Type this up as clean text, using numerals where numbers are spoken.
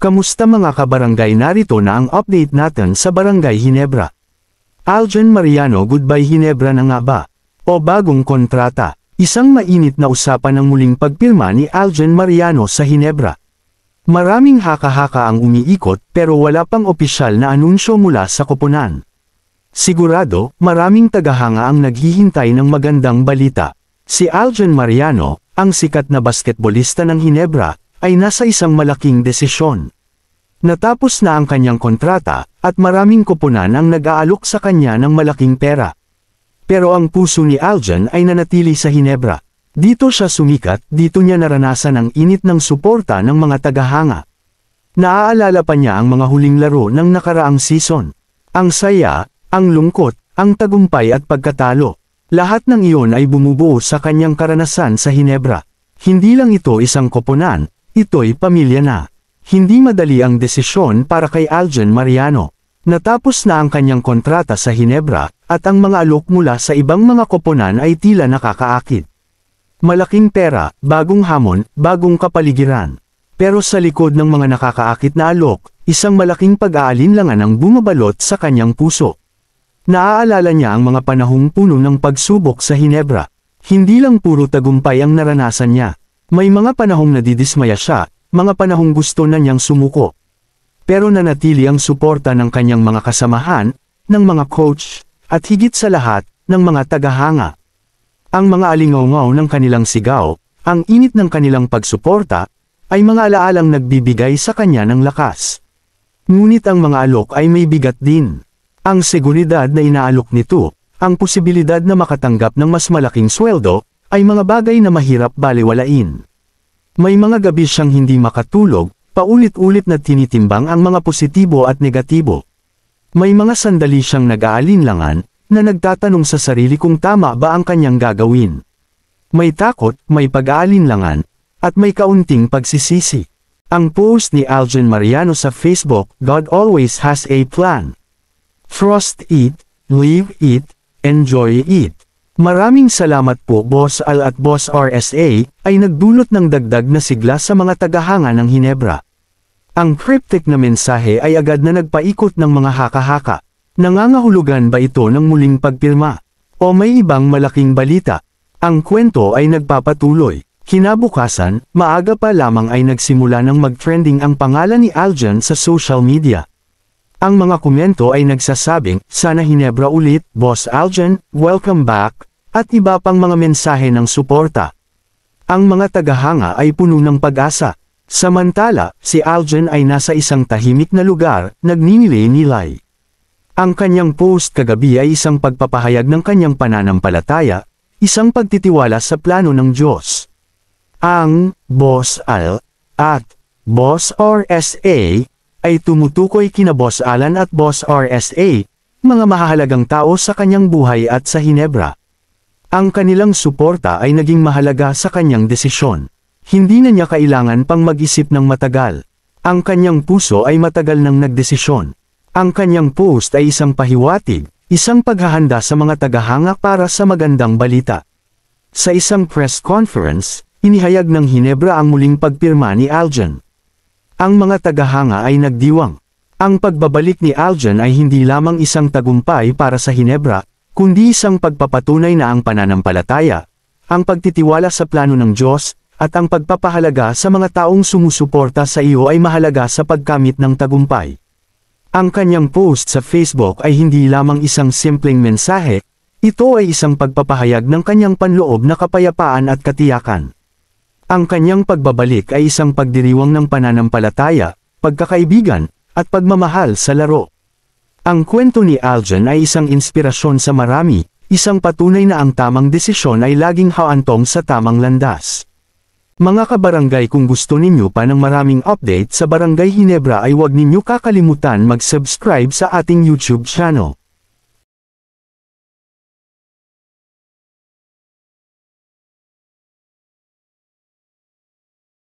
Kamusta mga kabarangay, narito na ang update natin sa Barangay Ginebra. Aljan Mariano, goodbye Ginebra na nga ba? O bagong kontrata? Isang mainit na usapan ang muling pagpirma ni Aljan Mariano sa Ginebra. Maraming haka-haka ang umiikot pero wala pang opisyal na anunsyo mula sa koponan. Sigurado, maraming tagahanga ang naghihintay ng magandang balita. Si Aljan Mariano, ang sikat na basketbolista ng Ginebra, ay nasa isang malaking desisyon. Natapos na ang kanyang kontrata, at maraming koponan ang nag-aalok sa kanya ng malaking pera. Pero ang puso ni Aljan ay nanatili sa Ginebra. Dito siya sumikat, dito niya naranasan ang init ng suporta ng mga tagahanga. Naaalala pa niya ang mga huling laro ng nakaraang season. Ang saya, ang lungkot, ang tagumpay at pagkatalo. Lahat ng iyon ay bumubuo sa kanyang karanasan sa Ginebra. Hindi lang ito isang koponan, ito'y pamilya na. Hindi madali ang desisyon para kay Aljan Mariano. Natapos na ang kanyang kontrata sa Ginebra, at ang mga alok mula sa ibang mga koponan ay tila nakakaakit. Malaking pera, bagong hamon, bagong kapaligiran. Pero sa likod ng mga nakakaakit na alok, isang malaking pag-aalinlangan ang bumabalot sa kanyang puso. Naaalala niya ang mga panahong puno ng pagsubok sa Ginebra. Hindi lang puro tagumpay ang naranasan niya. May mga panahong nadidismaya siya, mga panahong gusto na niyang sumuko. Pero nanatili ang suporta ng kanyang mga kasamahan, ng mga coach, at higit sa lahat, ng mga tagahanga. Ang mga alingaw-ngaw ng kanilang sigaw, ang init ng kanilang pagsuporta, ay mga alaalang nagbibigay sa kanya ng lakas. Ngunit ang mga alok ay may bigat din. Ang seguridad na inaalok nito, ang posibilidad na makatanggap ng mas malaking sweldo, ay mga bagay na mahirap balewalain. May mga gabi siyang hindi makatulog, paulit-ulit na tinitimbang ang mga positibo at negatibo. May mga sandali siyang nag-aalinlangan, na nagtatanong sa sarili kung tama ba ang kanyang gagawin. May takot, may pag-aalinlangan, at may kaunting pagsisisi. Ang post ni Aljan Mariano sa Facebook, God always has a plan. Trust it, live it, enjoy it. Maraming salamat po Boss Al at Boss RSA, ay nagdulot ng dagdag na sigla sa mga tagahanga ng Ginebra. Ang cryptic na mensahe ay agad na nagpaikot ng mga haka-haka. Nangangahulugan ba ito ng muling pagpirma? O may ibang malaking balita? Ang kwento ay nagpapatuloy. Kinabukasan, maaga pa lamang ay nagsimula ng mag-trending ang pangalan ni Aljan sa social media. Ang mga komento ay nagsasabing, sana Ginebra ulit, Boss Aljan, welcome back, at iba pang mga mensahe ng suporta. Ang mga tagahanga ay puno ng pag-asa. Samantala, si Aljan ay nasa isang tahimik na lugar, nagninilay-nilay. Ang kanyang post kagabi ay isang pagpapahayag ng kanyang pananampalataya, isang pagtitiwala sa plano ng Diyos. Ang Boss Al at Boss RSA ay tumutukoy kina Boss Alan at Boss RSA, mga mahahalagang tao sa kanyang buhay at sa Ginebra. Ang kanilang suporta ay naging mahalaga sa kanyang desisyon. Hindi na niya kailangan pang mag-isip ng matagal. Ang kanyang puso ay matagal nang nagdesisyon. Ang kanyang post ay isang pahiwatig, isang paghahanda sa mga tagahanga para sa magandang balita. Sa isang press conference, inihayag ng Ginebra ang muling pagpirma ni Aljan. Ang mga tagahanga ay nagdiwang. Ang pagbabalik ni Aljan ay hindi lamang isang tagumpay para sa Ginebra, kundi isang pagpapatunay na ang pananampalataya, ang pagtitiwala sa plano ng Diyos, at ang pagpapahalaga sa mga taong sumusuporta sa iyo ay mahalaga sa pagkamit ng tagumpay. Ang kanyang post sa Facebook ay hindi lamang isang simpleng mensahe, ito ay isang pagpapahayag ng kanyang panloob na kapayapaan at katiyakan. Ang kanyang pagbabalik ay isang pagdiriwang ng pananampalataya, pagkakaibigan, at pagmamahal sa laro. Ang kwento ni Aljan ay isang inspirasyon sa marami, isang patunay na ang tamang desisyon ay laging haantong sa tamang landas. Mga kabarangay, kung gusto ninyo pa ng maraming update sa Barangay Ginebra ay huwag ninyo kakalimutan mag-subscribe sa ating YouTube channel.